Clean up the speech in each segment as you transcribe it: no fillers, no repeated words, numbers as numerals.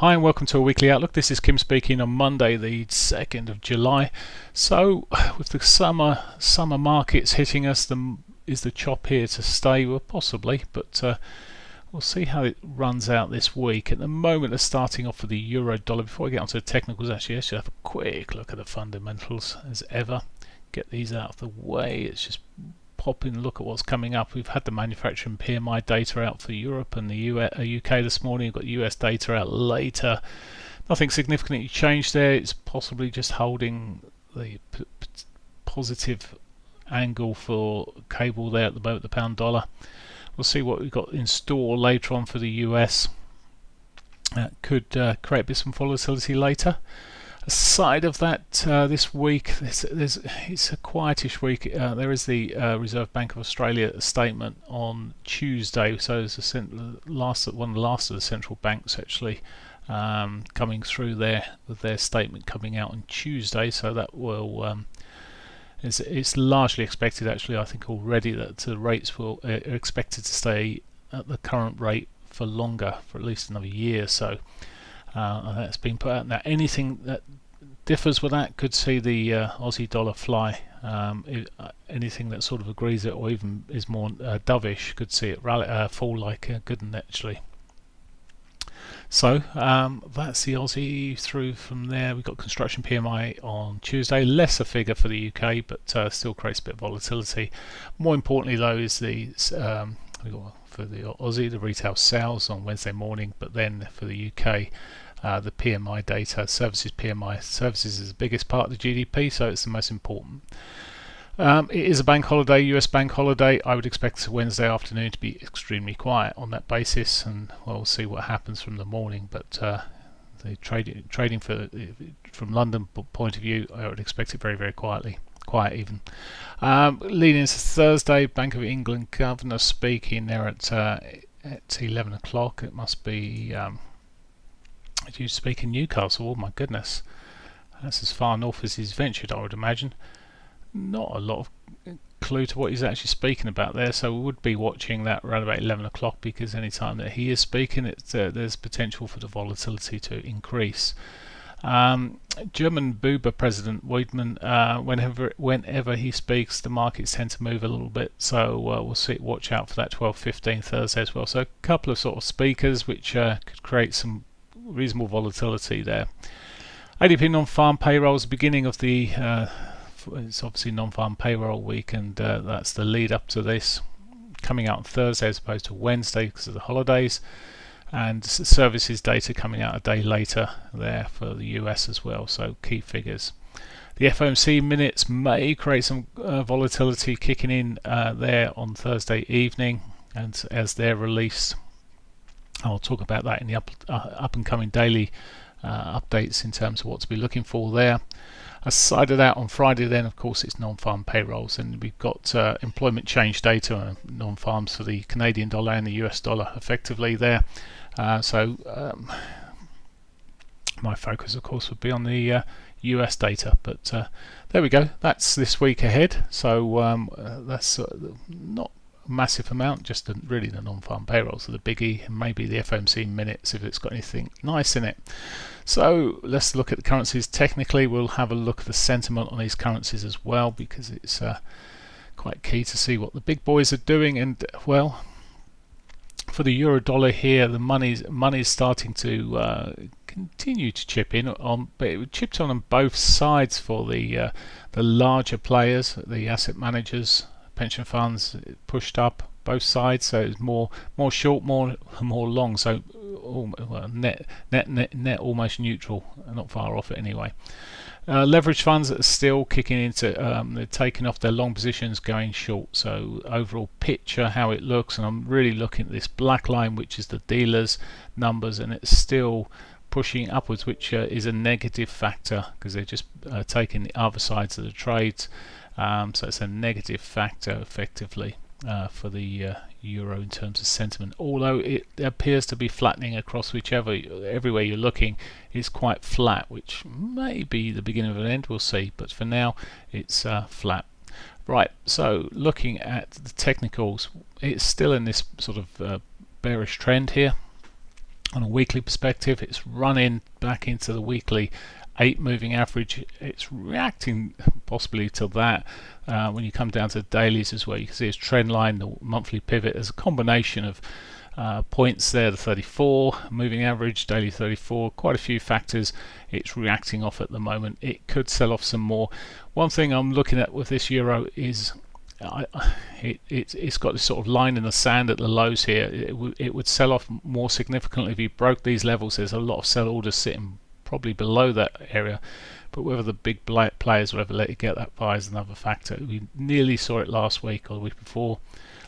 Hi and welcome to a weekly outlook. This is Kim speaking on Monday the 2nd of July. So with the summer markets hitting us, is the chop here to stay? Well, possibly, but we'll see how it runs out this week. At the moment they're starting off with the euro dollar. Before I get onto the technicals, actually let's just have a quick look at the fundamentals as ever. Get these out of the way. It's just pop in, look at what's coming up. We've had the manufacturing PMI data out for Europe and the UK this morning. We've got US data out later. Nothing significantly changed there. It's possibly just holding the positive angle for cable there at the moment, the pound dollar. We'll see what we've got in store later on for the US. Could create a bit some volatility later. Aside of that, this week it's a quietish week. There is the Reserve Bank of Australia statement on Tuesday, so there's one of the last of the central banks actually coming through there with their statement coming out on Tuesday. So that will it's largely expected actually. I think already that the rates are expected to stay at the current rate for longer, for at least another year. So. That's been put out. Now anything that differs with that could see the Aussie dollar fly. Anything that sort of agrees it or even is more dovish could see it fall like a good one actually. So that's the Aussie through. From there we've got construction PMI on Tuesday, lesser figure for the UK, but still creates a bit of volatility. More importantly though is the for the Aussie, the retail sales on Wednesday morning, but then for the UK, the PMI data, Services PMI. Services is the biggest part of the GDP, so it's the most important. It is a bank holiday, US bank holiday. I would expect Wednesday afternoon to be extremely quiet on that basis, and we'll see what happens from the morning. But the trading from London point of view, I would expect it very, very quiet even. Leading into Thursday, Bank of England governor speaking there at 11 o'clock. It must be due to speak in Newcastle. Oh my goodness, that's as far north as he's ventured, I would imagine. Not a lot of clue to what he's actually speaking about there, so we would be watching that around about 11 o'clock, because any time that he is speaking, there's potential for the volatility to increase. German Buber President Weidmann, whenever he speaks, the markets tend to move a little bit, so we'll watch out for that 12:15 Thursday as well. So a couple of sort of speakers which could create some reasonable volatility there. ADP non-farm payrolls, beginning of the it's obviously non-farm payroll week, and that's the lead up to this, coming out on Thursday as opposed to Wednesday because of the holidays. And services data coming out a day later there for the US as well, so key figures. The FOMC minutes may create some volatility kicking in there on Thursday evening, and as they're released, I'll talk about that in the up and coming daily updates in terms of what to be looking for there. Aside of that, on Friday then of course it's non-farm payrolls, and we've got employment change data non-farms for the Canadian dollar and the US dollar effectively there. My focus of course would be on the US data, but there we go. That's this week ahead, so that's not a massive amount, just really the non-farm payrolls are the biggie, and maybe the FOMC minutes if it's got anything nice in it. So let's look at the currencies. Technically we'll have a look at the sentiment on these currencies as well, because it's quite key to see what the big boys are doing. And well, for the euro dollar here, the money's starting to continue to chip in on, but it chipped on both sides for the larger players, the asset managers, pension funds. It pushed up both sides, so it's more short, more long. So net almost neutral, not far off it anyway. Leverage funds are still kicking into, they're taking off their long positions, going short. So overall picture, how it looks, and I'm really looking at this black line, which is the dealers numbers, and it's still pushing upwards, which is a negative factor because they're just taking the other sides of the trades. So it's a negative factor effectively for the euro in terms of sentiment, although it appears to be flattening across everywhere you're looking is quite flat, which may be the beginning of an end, we'll see, but for now it's flat. Right, so looking at the technicals, it's still in this sort of bearish trend here. On a weekly perspective, it's running back into the weekly 8 moving average. It's reacting possibly to that. When you come down to the dailies as well, you can see its trend line, the monthly pivot. There's a combination of points there, the 34 moving average, daily 34, quite a few factors it's reacting off at the moment. It could sell off some more. One thing I'm looking at with this euro is it's got this sort of line in the sand at the lows here. It would sell off more significantly if you broke these levels. There's a lot of sell orders sitting probably below that area, but whether the big players will ever let it get that far is another factor. We nearly saw it last week or the week before.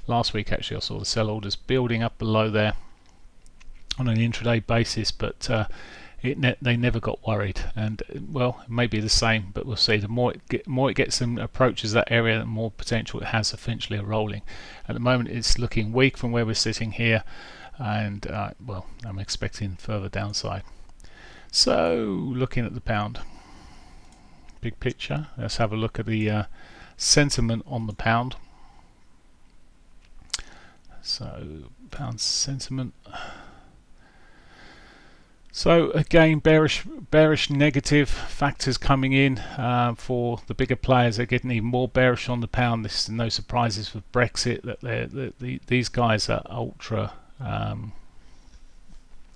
Last week actually I saw the sell orders building up below there on an intraday basis, but they never got worried, and well, it may be the same, but we'll see. The more it gets and approaches that area, the more potential it has eventually of rolling. At the moment it's looking weak from where we're sitting here, and well, I'm expecting further downside. So looking at the pound, big picture, let's have a look at the sentiment on the pound. So pound sentiment. So again, bearish negative factors coming in for the bigger players. They're getting even more bearish on the pound. This is no surprises with Brexit that these guys are ultra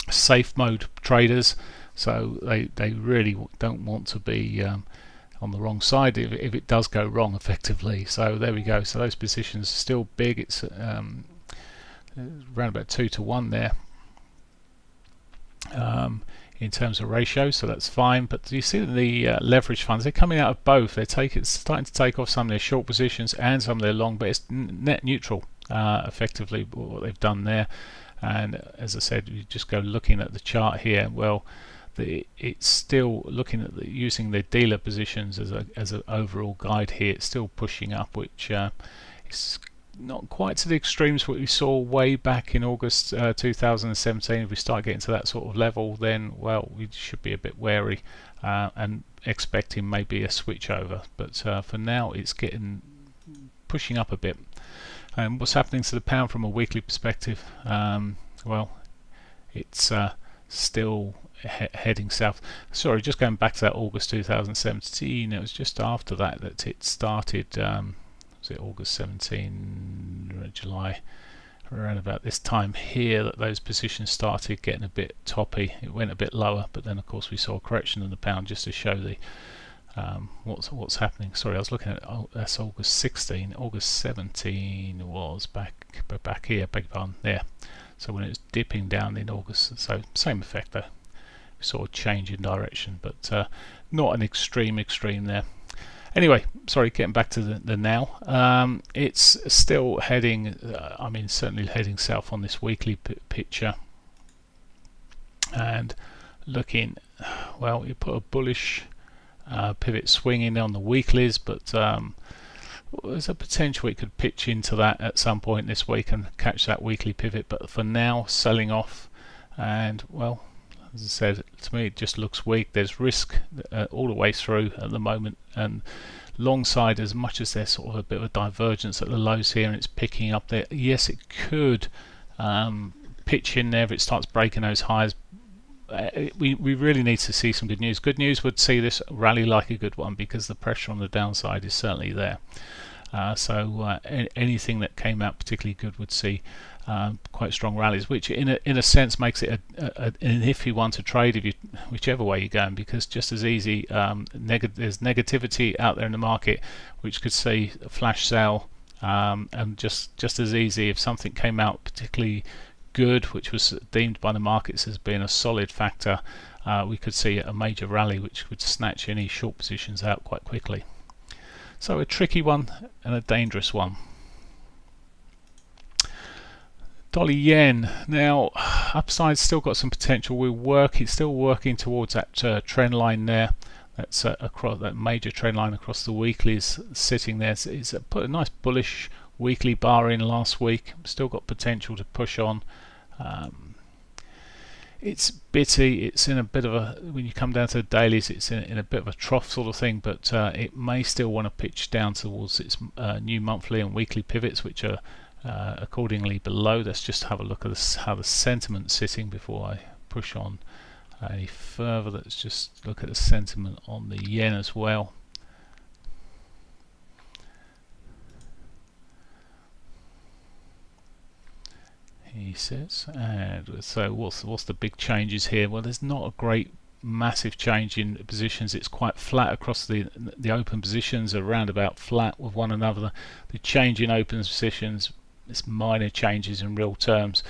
safe mode traders. So they really don't want to be on the wrong side if it does go wrong effectively. So there we go. So those positions are still big. It's around about 2 to 1 there. In terms of ratio, so that's fine. But you see the leverage funds, they're coming out of both. They're starting to take off some of their short positions and some of their long, but it's net neutral effectively what they've done there. And as I said, you just go looking at the chart here, well, it's still looking at using their dealer positions as an overall guide here. It's still pushing up, which is not quite to the extremes what we saw way back in August 2017. If we start getting to that sort of level, then well, we should be a bit wary and expecting maybe a switch over. But for now, it's pushing up a bit. And what's happening to the pound from a weekly perspective? Well, it's still heading south. Sorry, just going back to that August 2017. It was just after that it started. Was it August 17, July, around about this time here that those positions started getting a bit toppy. It went a bit lower, but then of course we saw a correction in the pound just to show the what's happening. Sorry, I was looking at that's August 16. August 17 was back here, beg your pardon, there. So when it was dipping down in August, so same effect though. We saw a change in direction, but not an extreme there. Anyway, sorry, getting back to the now. It's still heading, I mean, certainly heading south on this weekly picture. And looking, well, you put a bullish pivot swing in on the weeklies, but there's a potential it could pitch into that at some point this week and catch that weekly pivot. But for now, selling off, and well, as I said, to me it just looks weak. There's risk all the way through at the moment, and long side, as much as there's sort of a bit of a divergence at the lows here and it's picking up there, yes, it could pitch in there if it starts breaking those highs. We really need to see some good news. Good news would see this rally like a good one, because the pressure on the downside is certainly there. So anything that came out particularly good would see quite strong rallies, which in a sense makes it an iffy one to trade whichever way you're going, because just as easy there's negativity out there in the market which could see a flash sell, and just as easy if something came out particularly good which was deemed by the markets as being a solid factor, we could see a major rally which would snatch any short positions out quite quickly. So a tricky one and a dangerous one. Dollar yen, now upside still got some potential. It's still working towards that trend line there. That's across that major trend line across the weeklies sitting there. It's put a nice bullish weekly bar in last week. Still got potential to push on. It's bitty. It's in a bit of a, when you come down to the dailies, it's in a bit of a trough sort of thing, but it may still want to pitch down towards its new monthly and weekly pivots, which are accordingly below. Let's just have a look at how the sentiment's sitting before I push on any further, let's just look at the sentiment on the yen as well. He says, and so what's the big changes here? Well, there's not a great massive change in positions. It's quite flat across the open positions, around about flat with one another. The change in open positions, it's minor changes in real terms,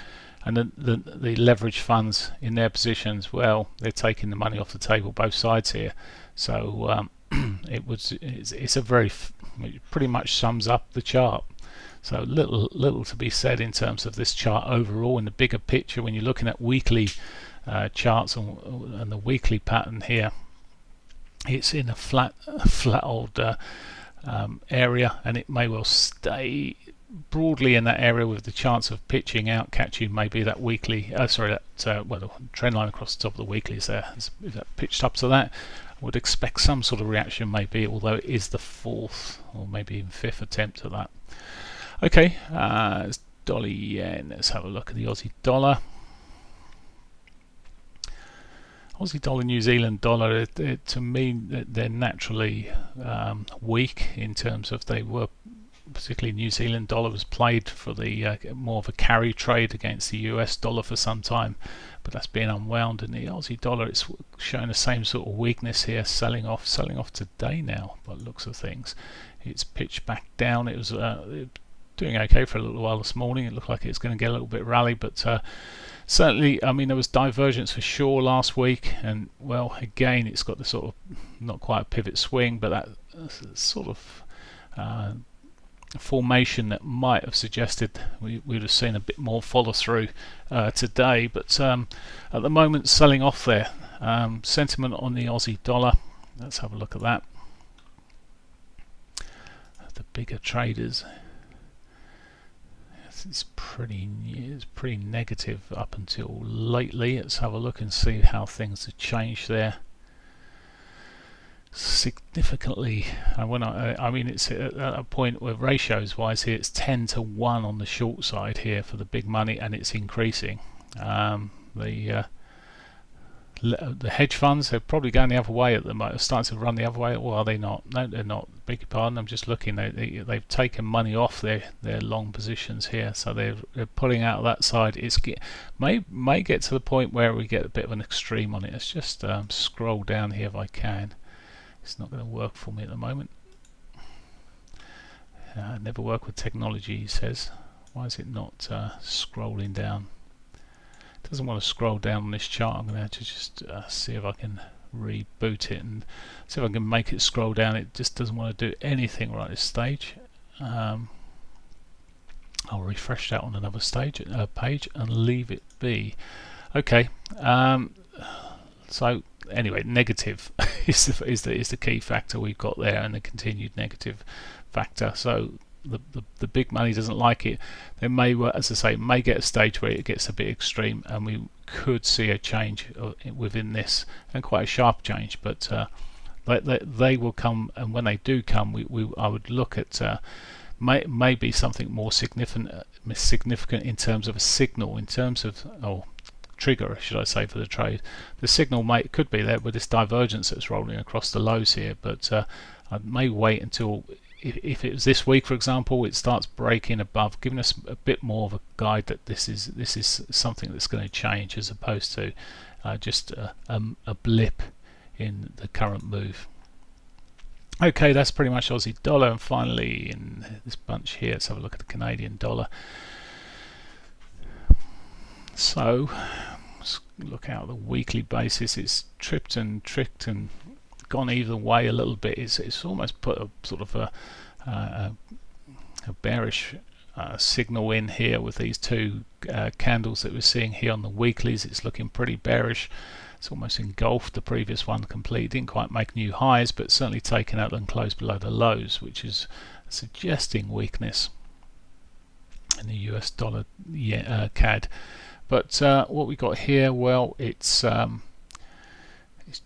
and the leverage funds in their positions, well, they're taking the money off the table, both sides here. So it's a very it pretty much sums up the chart. So little to be said in terms of this chart overall. In the bigger picture, when you're looking at weekly charts and the weekly pattern here, it's in a flat old area, and it may well stay broadly in that area with the chance of pitching out, catching maybe that weekly well, the trend line across the top of the weekly is there. Is that pitched up to that? I would expect some sort of reaction maybe, although it is the fourth or maybe even fifth attempt at that. Okay, it's dollar yen. Let's have a look at the Aussie dollar. Aussie dollar, New Zealand dollar, to me they're naturally weak in terms of they were, particularly New Zealand dollar was played for the more of a carry trade against the US dollar for some time, but that's being unwound, and the Aussie dollar, it's showing the same sort of weakness here, selling off today now by the looks of things. It's pitched back down. It was doing okay for a little while this morning. It looked like it's going to get a little bit rally, but certainly, I mean, there was divergence for sure last week, and well, again, it's got the sort of not quite a pivot swing, but that sort of formation that might have suggested we would have seen a bit more follow through today, but at the moment, selling off there. Sentiment on the Aussie dollar, let's have a look at that. The bigger traders, it's pretty negative up until lately. Let's have a look and see how things have changed there significantly. And when I mean, it's at a point where ratios wise here, it's 10-1 on the short side here for the big money, and it's increasing. The hedge funds are probably going the other way at the moment, starting to run the other way. Well, are they not? No, they're not. Beg your pardon. I'm just looking. They've taken money off their long positions here, so they're pulling out of that side. May get to the point where we get a bit of an extreme on it. Let's just scroll down here if I can. It's not going to work for me at the moment. Never work with technology, he says. Why is it not scrolling down? It doesn't want to scroll down on this chart. I'm going to have to just see if I can reboot it and see if I can make it scroll down. It just doesn't want to do anything right at this stage. I'll refresh that on another page and leave it be. Okay. So anyway, negative is the key factor we've got there, and the continued negative factor. So the big money doesn't like it. They may, as I say, may get a stage where it gets a bit extreme, and we could see a change within this, and quite a sharp change. But they will come, and when they do come, I would look at maybe something more significant in terms of a signal, in terms of trigger, should I say, for the trade. The signal could be there with this divergence that's rolling across the lows here, but I may wait until, if it was this week, for example, it starts breaking above, giving us a bit more of a guide that this is something that's going to change, as opposed to just a blip in the current move. Okay, that's pretty much Aussie dollar, and finally in this bunch here, let's have a look at the Canadian dollar. So let's look out the weekly basis. It's tripped and tricked and gone either way a little bit. It's almost put a sort of a bearish signal in here with these two candles that we're seeing here on the weeklies. It's looking pretty bearish. It's almost engulfed the previous one completely. Didn't quite make new highs, but certainly taken out and closed below the lows, which is suggesting weakness in the US dollar CAD. But what we got here, well, it's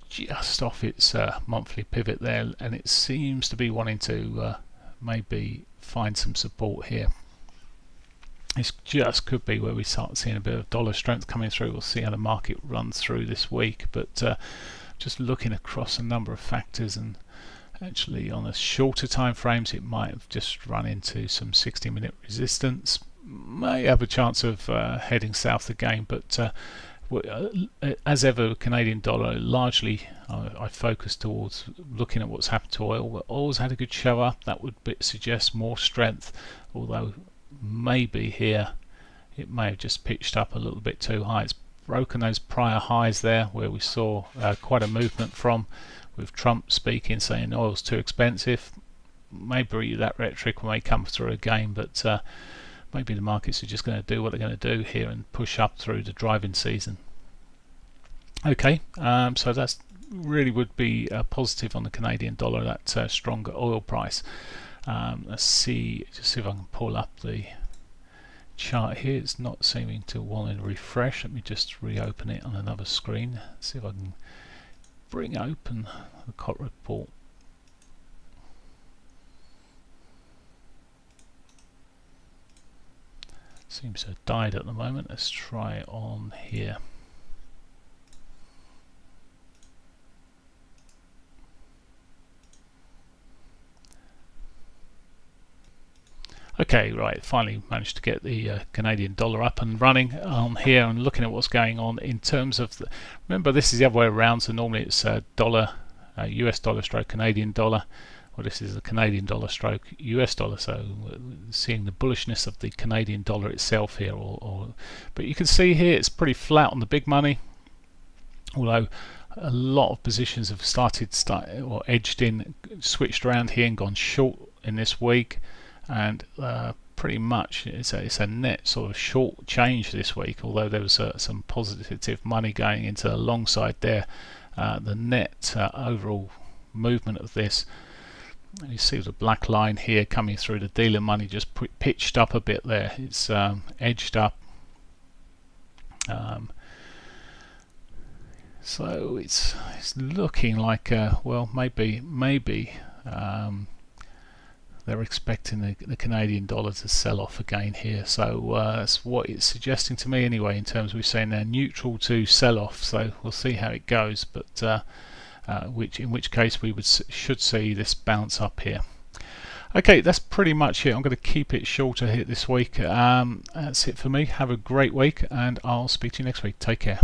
just off its monthly pivot there, and it seems to be wanting to maybe find some support here. This just could be where we start seeing a bit of dollar strength coming through. We'll see how the market runs through this week, but just looking across a number of factors, and actually on a shorter time frames, it might have just run into some 60-minute resistance. May have a chance of heading south again, but as ever, Canadian dollar largely I focus towards looking at what's happened to oil. Oil's had a good show up. That would suggest more strength, although maybe here it may have just pitched up a little bit too high. It's broken those prior highs there where we saw quite a movement from, with Trump speaking, saying oil's too expensive. Maybe that rhetoric may come through again, but maybe the markets are just going to do what they're going to do here and push up through the driving season. Okay, so that's really would be positive on the Canadian dollar, that stronger oil price. Let's see, just see if I can pull up the chart here. It's not seeming to want to refresh. Let me just reopen it on another screen. See if I can bring open the COT report. Seems to have died at the moment. Let's try it on here. Okay, right, finally managed to get the Canadian dollar up and running on here, and looking at what's going on in terms of remember, this is the other way around, so normally it's dollar, US dollar stroke Canadian dollar. Well, this is a Canadian dollar stroke US dollar, so seeing the bullishness of the Canadian dollar itself here, but you can see here it's pretty flat on the big money, although a lot of positions have edged in, switched around here and gone short in this week. And pretty much it's a net sort of short change this week, although there was some positive money going into the long side there. The net overall movement of this, you see the black line here coming through, the dealer money just pitched up a bit there. It's edged up, so it's looking like well, maybe they're expecting the Canadian dollar to sell off again here, so that's what it's suggesting to me anyway, in terms of we're saying they're neutral to sell off, so we'll see how it goes, but in which case we should see this bounce up here. Okay, that's pretty much it. I'm going to keep it shorter here this week. That's it for me. Have a great week, and I'll speak to you next week. Take care.